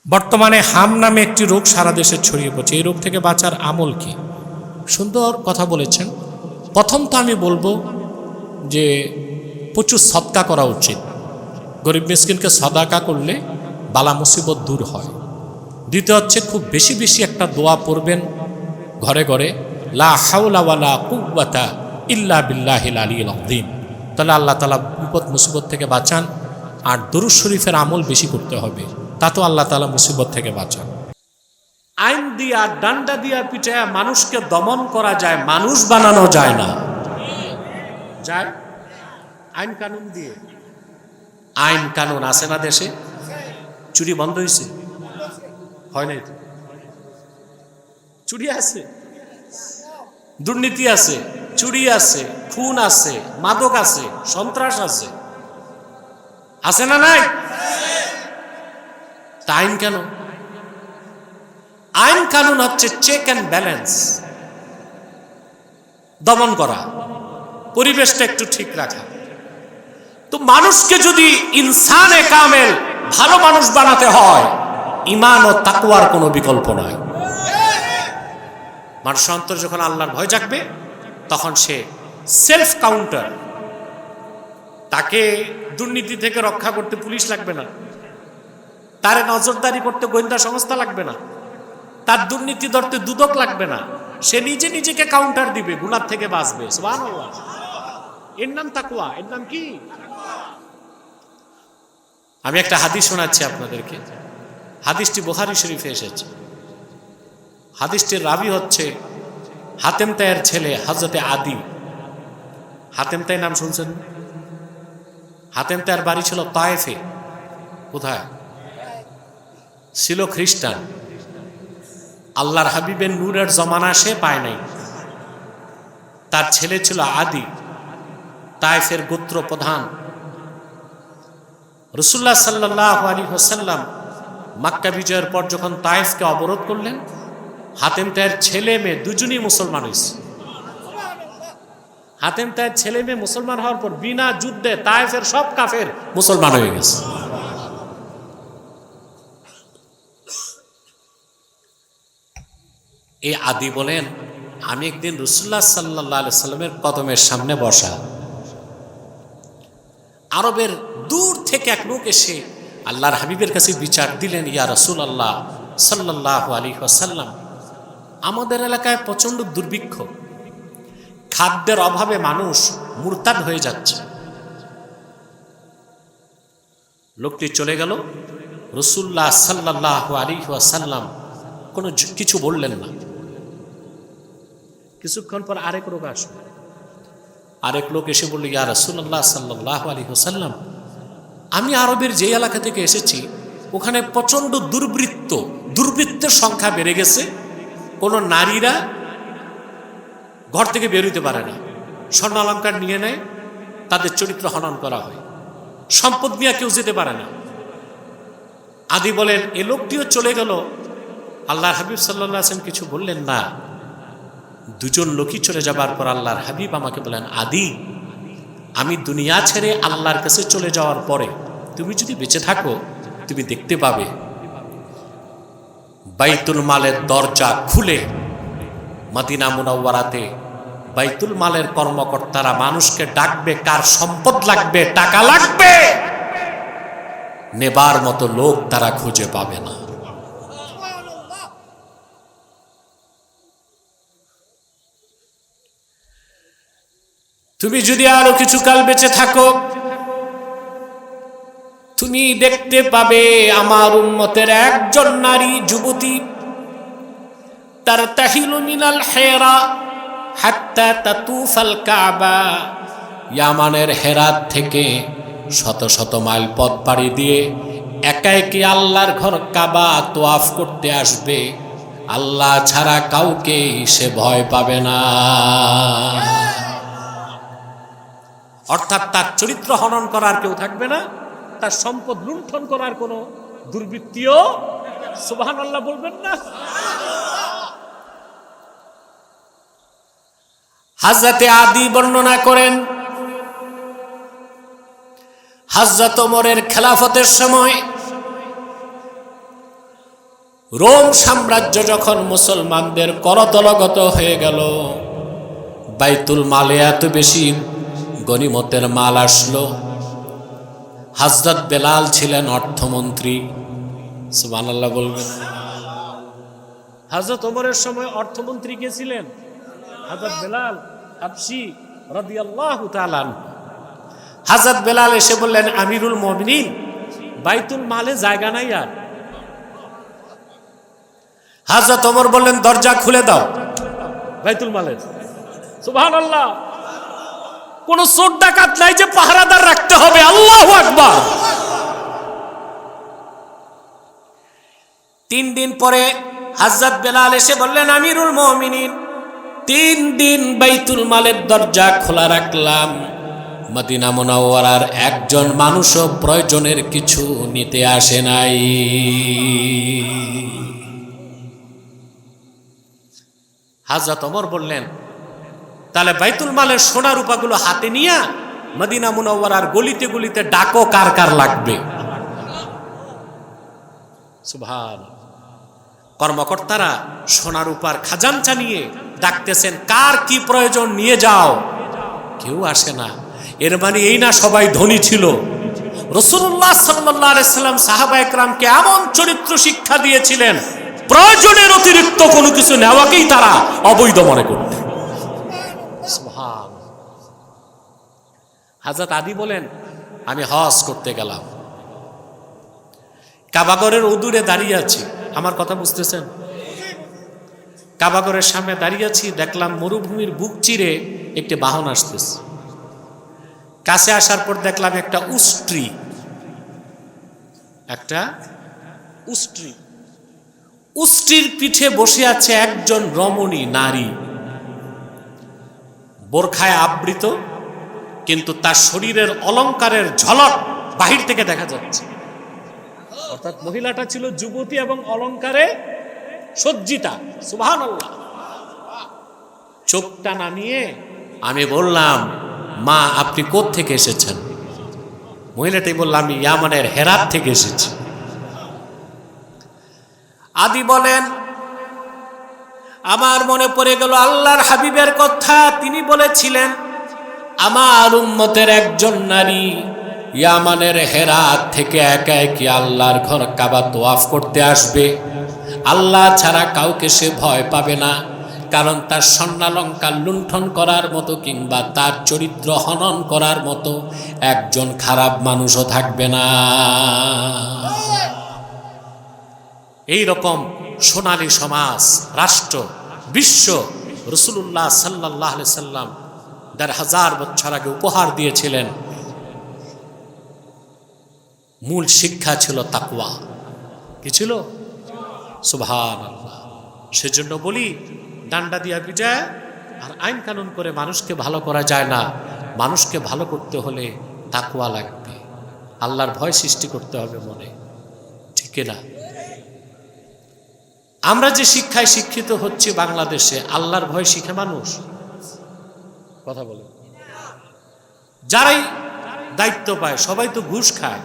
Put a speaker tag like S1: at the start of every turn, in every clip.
S1: বর্তমানে হাম নামে একটি রোগ সারা দেশে ছড়িয়ে পড়ছে। এই রোগ থেকে বাঁচার আমল কি? সুন্দর কথা বলেছেন। প্রথম তো আমি বলবো যে প্রচুর সদকা করা উচিত। গরিব মিসকিনকে সদাকা করলে বালা মুসিবত দূর হয়। দ্বিতীয় হচ্ছে খুব বেশি বেশি একটা দোয়া পড়বেন ঘরে ঘরে, লা হাওলা ওয়ালা কুওয়াতা ইল্লা বিল্লাহিল আলিয়্যিল আযীম। তাহলে আল্লাহ তাআলা বিপদ মুসিবত থেকে বাঁচান। আর দরুদ শরীফের আমল বেশি করতে হবে, তাতেও আল্লাহ তাআলা মুসিবত থেকে বাঁচান। আইন দিয়া ডান্ডা দিয়া পিটায়া মানুষকে দমন করা যায়, মানুষ বানানো যায় না। যায় আইন কানুন দিয়ে। আইন কানুন আছে না দেশে? চুরি বন্ধ হয়েছে? হয় নাই তো? চুরি আছে, দুর্নীতি আছে, চুরি আছে, খুন আছে, মাদক আছে, সন্ত্রাস আছে, আছে না নাই? তা আইন কেন? আইন কানুন হচ্ছে চেক অ্যান্ড ব্যালেন্স, দমন করা, পরিবেশটা একটু ঠিক রাখা। তো মানুষকে যদি ইনসানে কামেল ভালো মানুষ বানাতে হয়, ঈমান ও তাকওয়ার কোনো বিকল্প নয়। মানুষের অন্তরে যখন আল্লাহর ভয় জাগবে, তখন সে সেলফ কাউন্টার। তাকে দুর্নীতি থেকে রক্ষা করতে পুলিশ লাগবে না, তার নজরদারি করতে গোয়েন্দা সংস্থা লাগবে না, তার দুর্নীতি ধরতে দুদক লাগবে না। সে নিজে নিজেকে কাউন্টার দিবে, গুনাহ থেকে বাঁচবে। সুবহানাল্লাহ। এর নাম তাকওয়া। এর নাম কি? আমি একটা হাদিস শোনাচ্ছি আপনাদেরকে। হাদিসটি বুখারী শরীফে এসেছে। হাদিসটির রাবী হচ্ছে হাতেম তাইয়ের ছেলে হযরতে আদি। হাতেম তাই নাম শুনছেন? হাতেম তাইয়ের বাড়ি ছিল তায়েফে। কোথায় ছিল? খ্রিস্টান। আল্লাহর হাবিবের নূরের জমানা সে পায় নাই। তার ছেলে ছিল আদি, তায়েফের গোত্র প্রধান। রাসূলুল্লাহ সাল্লাল্লাহু আলাইহি ওয়াসাল্লাম মক্কা বিজয়ের পর যখন তায়েফকে অবরোধ করলেন, হাতেম তাইয়ের ছেলে মেয়ে দুজনই মুসলমান হয়েছে। হাতেম তাইয়ের ছেলে মেয়ে মুসলমান হওয়ার পর বিনা যুদ্ধে তায়েফের সব কাফের মুসলমান হয়ে গেছে। এই আদি বলেন, আমি একদিন রাসূলুল্লাহ সাল্লাল্লাহু আলাইহি সাল্লামের কদমের সামনে বসা। আরবের দূর থেকে এক লোক এসে আল্লাহর হাবিবের কাছে বিচার দিলেন, ইয়া রাসূলুল্লাহ সাল্লাল্লাহু আলাইহি ওয়াসাল্লাম, আমাদের এলাকায় প্রচণ্ড দুর্ভিক্ষ, খাদ্যের অভাবে মানুষ মুরতাদ হয়ে যাচ্ছে। লোকটি চলে গেল। রাসূলুল্লাহ সাল্লাল্লাহু আলাইহি ওয়াসাল্লাম কোনো কিছু বললেন না। কিছুক্ষণ পর আরেক লোক আসলো। আরেক লোক এসে বলল, ইয়া রাসূলুল্লাহ সাল্লাল্লাহু আলাইহি ওয়াসাল্লাম, আমি আরবের যে এলাকা থেকে এসেছি ওখানে প্রচণ্ড দুর্বৃত্তের সংখ্যা বেড়ে গেছে। কোনো নারীরা ঘর থেকে বের হইতে পারে না, স্বর্ণ অলংকার নিয়ে নেয়, তাদের চরিত্র হনন করা হয়, সম্পদ নিয়ে কেউ যেতে পারে না। আদি বলেন, এ লোকটিও চলে গেল। আল্লাহর হাবিব সাল্লাল্লাহু আলাইহি ওয়াসাল্লাম কিছু বললেন না। দুজন লোকই চলে যাবার পর আল্লাহর হাবিব আমাকে বলেন, আদি, আমি দুনিয়া ছেড়ে আল্লাহর কাছে চলে যাওয়ার পরে তুমি যদি বেঁচে থাকো, তুমি দেখতে পাবে বাইতুল মালের দরজা খুলে মদিনা মুনাওয়ারাতে বাইতুল মালের কর্মকর্তারা মানুষকে ডাকবে, কার সম্পদ লাগবে, টাকা লাগবে, নেবার মতো লোক তারা খুঁজে পাবে না। তুমি যদি আরো কিছুকাল বেঁচে থাকো, তুমি দেখতে পাবে আমার উম্মতের একজন নারী যুবতী তার তাহিলু মিনাল হেরা হাত্তা তাতুফাল কাবা, ইয়ামানের হেরাত থেকে শত শত মাইল পথ পাড়ি দিয়ে একা একা আল্লাহর ঘর কাবা তোয়াফ করতে আসবে। আল্লাহ ছাড়া কাউকে সে ভয় পাবে না। অর্থাৎ তার চরিত্র হনন করার কেউ থাকবে না, তার সম্পদ লুণ্ঠন করার কোনো দুর্বৃত্তিও, সুবহানাল্লাহ বলবেন না? হযরতে আদি বর্ণনা করেন, হযরত ওমরের খেলাফতের সময় রোম সাম্রাজ্য যখন মুসলমানদের করতলগত হয়ে গেল, বাইতুল মালে এত বেশি গনিমতের মাল আসলো। হযরত বেলাল ছিলেন অর্থমন্ত্রী। সুবহানাল্লাহ বলবেন। হযরত ওমরের সময় অর্থমন্ত্রী কে ছিলেন? হযরত বেলাল হাবশী রাদিয়াল্লাহু তাআলা। হযরত বেলাল এসে বললেন, আমিরুল মুমিনিন, বাইতুল মালে জায়গা নাই আর। হযরত ওমর বললেন, দরজা খুলে দাও বাইতুল মালের। সুবহানাল্লাহ। কোন চোর ডাকাত নাই যে পাহারাদার রাখতে হবে। আল্লাহু আকবার। 3 দিন পরে হযরত বেলাল এসে বললেন, আমিরুল মুমিনিন, 3 দিন বাইতুল মালের দরজা খোলা রাখলাম, মদিনা মুনাওয়ারার একজন মানুষও প্রয়োজনের কিছু নিতে আসে নাই। হযরত ওমর বললেন, তাহলে বাইতুল মালের সোনা রূপাগুলো হাতে নিয়ে মদিনা মুনাওয়ারার গলিতে গলিতে ডাকো, কার কার লাগবে। সুবহান। কর্মকর্তারা সোনা রূপার খাজানচা নিয়ে ডাকতেছেন, কার কি প্রয়োজন নিয়ে যাও। কেউ আসে না। এর মানে এই না সবাই ধনী ছিল। রাসূলুল্লাহ সাল্লাল্লাহু আলাইহি সাল্লাম সাহাবা একরামকে এমন চরিত্র শিক্ষা দিয়েছিলেন, প্রয়োজনের অতিরিক্ত কোনো কিছু নেওয়াকেই তারা অবৈধ মনে করতেন। সুবহান। হযরত আলী বলেন, আমি হজ করতে গেলাম, কাবাগরের উদূরে দাঁড়িয়ে আছি। আমার কথা বুঝতেছেন? কাবাগরের সামনে দাঁড়িয়ে আছি, দেখলাম মরুভূমির বুক চিরে একটি বাহন আসতেছে। কাছে আসার পর দেখলাম একটা উষ্ট্রির পিঠে বসে আছে একজন রমণী নারী, বোরখায় আবৃত, কিন্তু তার শরীরের অলংকারের ঝলক বাহির থেকে দেখা যাচ্ছে। অর্থাৎ মহিলাটা ছিল যুবতী এবং অলংকারে সজ্জিতা। সুবহানাল্লাহ। চোখটা নামিয়ে আমি বললাম, মা আপনি কোথা থেকে এসেছেন? মহিলাটাই বলল, আমি ইয়ামানের হেরাত থেকে এসেছি। আদি বলেন, আমার মনে পড়ে গেল আল্লাহর হাবিবের কথা। তিনি বলেছিলেন, আমার উম্মতের একজন নারী ইয়ামানের হেরাত থেকে একা একা আল্লাহর ঘর কাবা তোয়াফ করতে আসবে। আল্লাহ ছাড়া কাউকে সে ভয় পাবে না, কারণ তার স্বর্ণালঙ্কার লুণ্ঠন করার মতো কিংবা তার চরিত্র হনন করার মতো একজন খারাপ মানুষও থাকবে না। এই রকম সোনালী সমাজ, রাষ্ট্র, বিশ্ব রাসূলুল্লাহ সাল্লাল্লাহু আলাইহি সাল্লাম ১,৫০০ বছর আগে উপহার দিয়েছিলেন। মূল শিক্ষা ছিল তাকওয়া। কি ছিল? সুবহানাল্লাহ। সেজন্য বলি, ডান্ডা দিয়া পিটায় আর আইন কানুন করে মানুষকে ভালো করা যায় না। মানুষকে ভালো করতে হলে তাকওয়া লাগবে, আল্লাহর ভয় সৃষ্টি করতে হবে মনে। ঠিক না? আমরা যে শিক্ষায় শিক্ষিত হচ্ছি বাংলাদেশে, আল্লাহর ভয় শিখে মানুষ? কথা বলে। যারাই দায়িত্ব পায় সবাই তো ঘুষ খায়,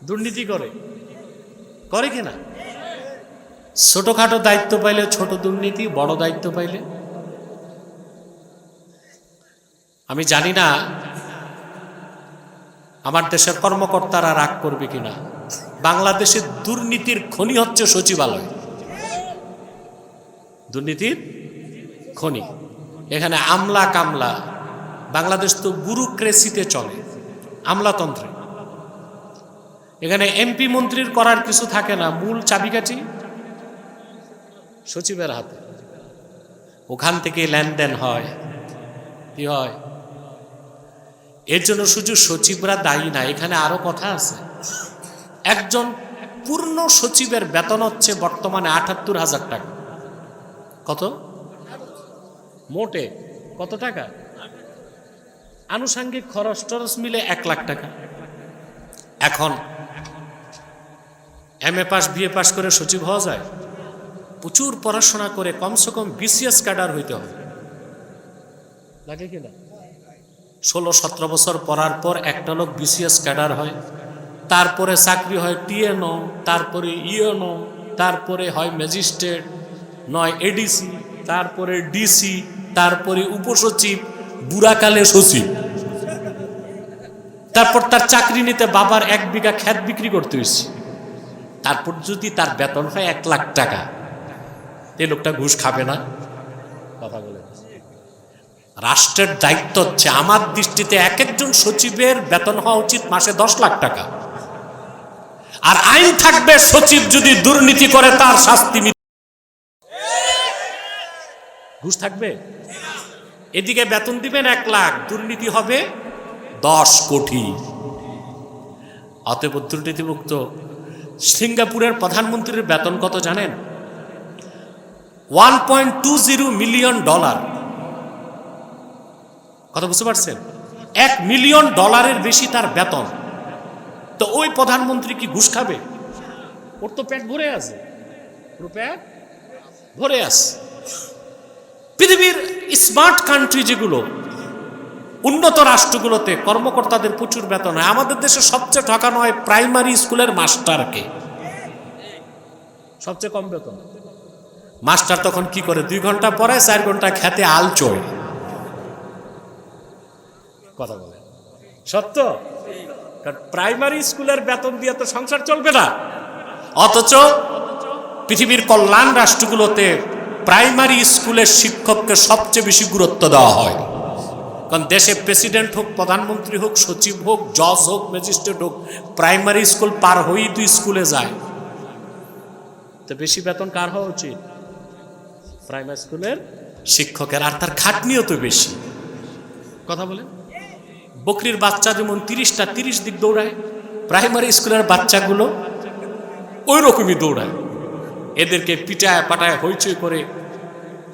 S1: দুর্নীতি করে কিনা? ছোটখাটো দায়িত্ব পাইলে ছোট দুর্নীতি, বড় দায়িত্ব পাইলে। আমি জানি না আমার দেশের কর্মকর্তারা রাগ করবে কিনা। বাংলাদেশের দুর্নীতির খনি হচ্ছে সচিবালয়। দুর্নীতির খনি। এখানে আমলা কামলা। বাংলাদেশ তো ব্যুরোক্রেসিতে চলে, আমলাতন্ত্রে। এখানে এমপি মন্ত্রীর করার কিছু থাকে না, মূল চাবিকাঠি সচিবের হাতে। ওখান থেকে লেনদেন হয়। কি হয়? এর জন্য শুধু সচিবরা দায়ী না, এখানে আরো কথা আছে। একজন পূর্ণ সচিবের বেতন হচ্ছে বর্তমানে ৭৮,০০০ টাকা। কত? মোটে কত টাকা? আনুষঙ্গিক খরচ টরচ মিলে ১,০০,০০০ টাকা। এখন MA পাস BA পাস করে সচিব হওয়া যায়? প্রচুর পড়াশোনা করে কমসে কম BCS ক্যাডার হইতে হবে, লাগে কিনা? ১৬-১৭ বছর পড়ার পর একটা লোক BCS ক্যাডার হয়, তারপরে চাকরি হয় টিএনও, তারপরে ইএনও, তারপরে হয় ম্যাজিস্ট্রেট, নয় এডিসি, তারপরে ডিসি, তারপরে উপসচিব, বুড়াকালে সচিব। তারপর তার চাকরি নিতে বাবার 1 বিঘা ক্ষেত বিক্রি করতে হয়েছে। তারপর যদি তার বেতন হয় 1 লাখ টাকা, এই লোকটা ঘুষ খাবে না? কথা বলে। রাষ্ট্রের দায়িত্ব হচ্ছে, আমার দৃষ্টিতে এক একজন সচিবের বেতন হওয়া উচিত মাসে 10 লাখ টাকা। আর আইন থাকবে, সচিব যদি দুর্নীতি করে তার শাস্তি। ঘুষ থাকবে? এদিকে বেতন দিবেন 1 লাখ, দুর্নীতি হবে 10 কোটি। অতএব দুর্নীতিমুক্ত। সিঙ্গাপুরের প্রধানমন্ত্রীর বেতন কত জানেন? $1.20 মিলিয়ন। কথা বুঝতে পারছেন? $1 মিলিয়ন বেশি তার বেতন। তো ওই প্রধানমন্ত্রী কি ঘুষ খাবে? ওর তো পেট ভরে আছে, পুরো পেট ভরে আছে। পৃথিবীর স্মার্ট কান্ট্রি যেগুলো, উন্নত রাষ্ট্রগুলোতে কর্মকর্তাদের প্রচুর বেতন হয়। আমাদের দেশে সবচেয়ে ঠকানো হয় প্রাইমারি স্কুলের মাস্টারকে, সবচেয়ে কম বেতন। মাস্টার তখন কি করে? 2 ঘন্টা পড়ায়, 4 ঘন্টা খেতে আল চড়ে। কথা বলে সত্য? কারণ প্রাইমারি স্কুলের বেতন দিয়ে তো সংসার চলবে না। অথচ পৃথিবীর কল্যাণ রাষ্ট্রগুলোতে প্রাইমারি স্কুলের শিক্ষককে সবচেয়ে বেশি গুরুত্ব দেওয়া হয়। কারণ দেশে প্রেসিডেন্ট হোক, প্রধানমন্ত্রী হোক, সচিব হোক, জজ হোক, ম্যাজিস্ট্রেট হোক, প্রাইমারি স্কুল পার হয়েই তো স্কুলে যায়। তো বেশি বেতন কার হওয়া উচিত? প্রাইমারি স্কুলের শিক্ষকের। আর তার খাটনিও তো বেশি। কথা বলে। বকরির বাচ্চা যেমন 30টা 30 দিক দৌড়ায়, প্রাইমারি স্কুলের বাচ্চাগুলো ওই রকমই দৌড়ায়। এদেরকে পিটায় পাটায় হইচই করে।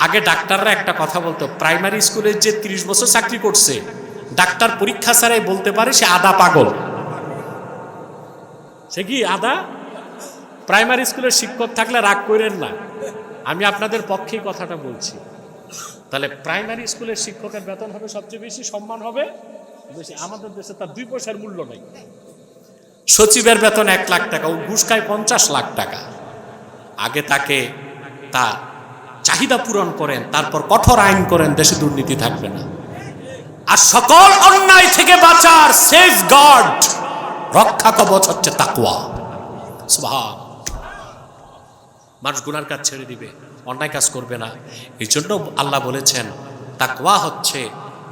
S1: আগে ডাক্তাররা একটা কথা বলতো, প্রাইমারি স্কুলে যে 30 বছর চাকরি করছে, ডাক্তার পরীক্ষা ছাড়াই বলতে পারে সে আধা পাগল। সে কি আধা? প্রাইমারি স্কুলের শিক্ষক থাকলে রাগ করেন না, আমি আপনাদের পক্ষেই কথাটা বলছি। তাহলে প্রাইমারি স্কুলের শিক্ষকের বেতন হবে সবচেয়ে বেশি, সম্মান হবে বেশি। আমাদের দেশে তার 2 পয়সার মূল্য নেই। সচিবের বেতন 1 লাখ টাকা, ও ঘুষ খায় 50 লাখ টাকা। আগে তাকে তার চাহিদা পূরণ করেন, তারপর কঠোর আইন করেন, দেশে দুর্নীতি থাকবে না। আর সকল অন্যায় থেকে বাঁচার সেফ গার্ড, রক্ষা কবচ হচ্ছে তাকওয়া। সুবহান। মানুষ গুনার কাজ ছেড়ে দিবে, অন্যায় কাজ করবে না। এই জন্য আল্লাহ বলেছেন তাকওয়া হচ্ছে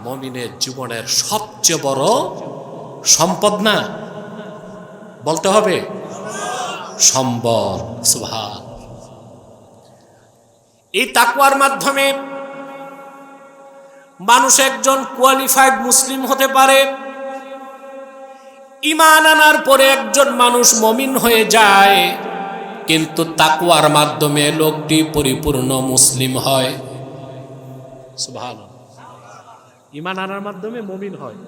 S1: মুমিনের জীবনের সবচেয়ে বড় সম্পদ। না বলতে হবে সম্পদ। সুবহান। এই তাকওয়ার মাধ্যমে মানুষ একজন কোয়ালিফাইড মুসলিম হতে পারে। ঈমান আনার পরে একজন মানুষ মুমিন হয়ে যায়, কিন্তু তাকওয়ার মাধ্যমে লোকটি পরিপূর্ণ মুসলিম হয়। সুবহানাল্লাহ। ঈমান আনার মাধ্যমে মুমিন হয়,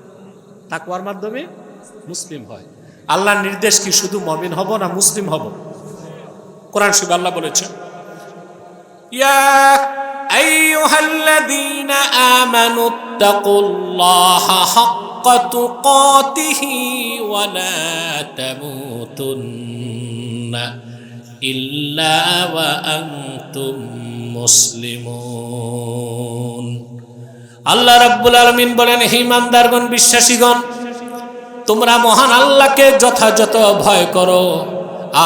S1: তাকওয়ার মাধ্যমে মুসলিম হয়। আল্লাহর নির্দেশ কি শুধু মুমিন হব না মুসলিম হব? কোরআন শরীফে আল্লাহ বলেছেন, ইয়া আইয়ুহাল্লাযীনা আমানুত্তাকুল্লাহা হাক্কা তুকাতিহি ওয়া লা তামুতুন্না ইল্লা ওয়া আনতুম মুসলিমুন। আল্লাহ রাব্বুল আলামিন বলেন, হে ঈমানদারগণ, বিশ্বাসীগণ, তোমরা মহান আল্লাহকে যথাযথ ভয় করো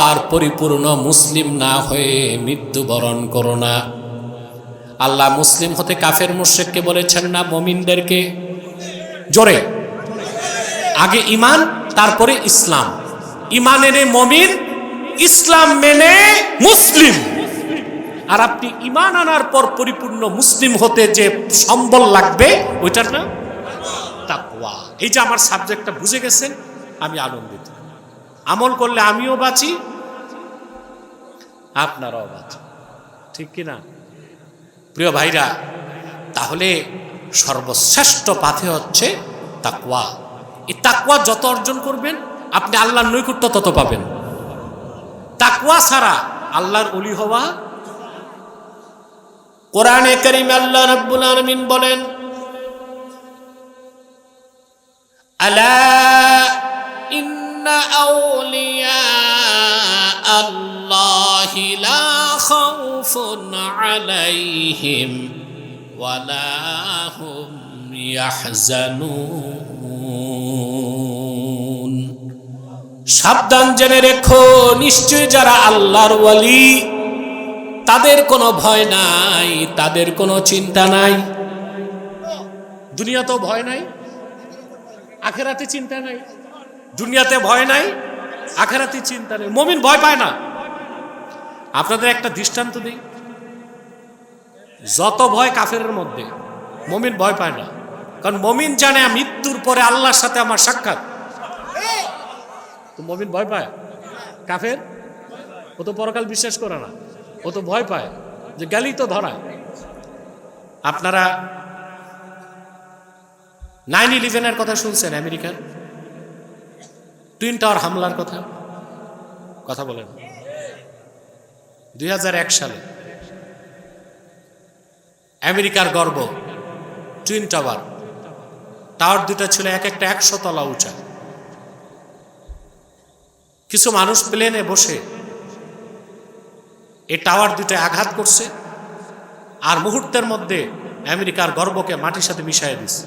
S1: আর পরিপূর্ণ মুসলিম না হয়ে মৃত্যুবরণ করো না। আল্লাহ মুসলিম হতে কাফের মুশরিককে বলেছেন না মুমিনদেরকে? জোরে। আগে ঈমান, তারপরে ইসলাম। ঈমান এনে মুমিন, ইসলাম মেনে মুসলিম। আর আপনি ঈমান আনার পর পরিপূর্ণ মুসলিম হতে যে সম্বল লাগবে, ওইটার না তাকওয়া। এই যে আমার সাবজেক্টটা বুঝে গেছেন, আমি আনন্দিত। আমল করলে আমিও বাঁচি, আপনারাও বাঁচেন, ঠিক কিনা? প্রিয় ভাইরা, তাহলে সর্বশ্রেষ্ঠ পাথে হচ্ছে তাকওয়া। এই তাকওয়া যত অর্জন করবেন, আপনি আল্লাহর নৈকট্য তত পাবেন। তাকওয়া ছাড়া আল্লাহর ওলি হওয়া। কোরআনে কারীমে আল্লাহ রাব্বুল আলামিন বলেন, আলা أولياء الله لا خوف عليهم ولا هم يحزنون সাবধান জেনে রেখো নিশ্চয় যারা আল্লাহর ওয়ালি তাদের কোনো ভয় নাই, তাদের কোনো চিন্তা নাই। দুনিয়াতেও ভয় নাই, আখেরাতে চিন্তা নাই। দুনিয়াতে ভয় নাই, আখেরাতে চিন্তা নেই। মুমিন ভয় পায় না। আপনাদের একটা দৃষ্টান্ত দিই, যত ভয় কাফেরের মধ্যে, মুমিন ভয় পায় না। কারণ মুমিন জানে মৃত্যুর পরে আল্লাহর সাথে আমার সাক্ষাৎ। তো মুমিন ভয় পায়। কাফের ও তো পরকাল বিশ্বাস করে না, ও তো ভয় পায় যে গেলেই তো ধরা। আপনারা 9/11-এর কথা শুনছেন? আমেরিকার টুইন টাওয়ার হামলার কথা বলেন। 2001 সালে আমেরিকার গর্ব টুইন টাওয়ার দুটো ছিল এক একটা 100 তলা উঁচা। কিছু মানুষ প্লেনে বসে এই টাওয়ার দুটোয় আঘাত করছে, আর মুহূর্তের মধ্যে আমেরিকার গর্বকে মাটির সাথে মিশিয়ে দিচ্ছে।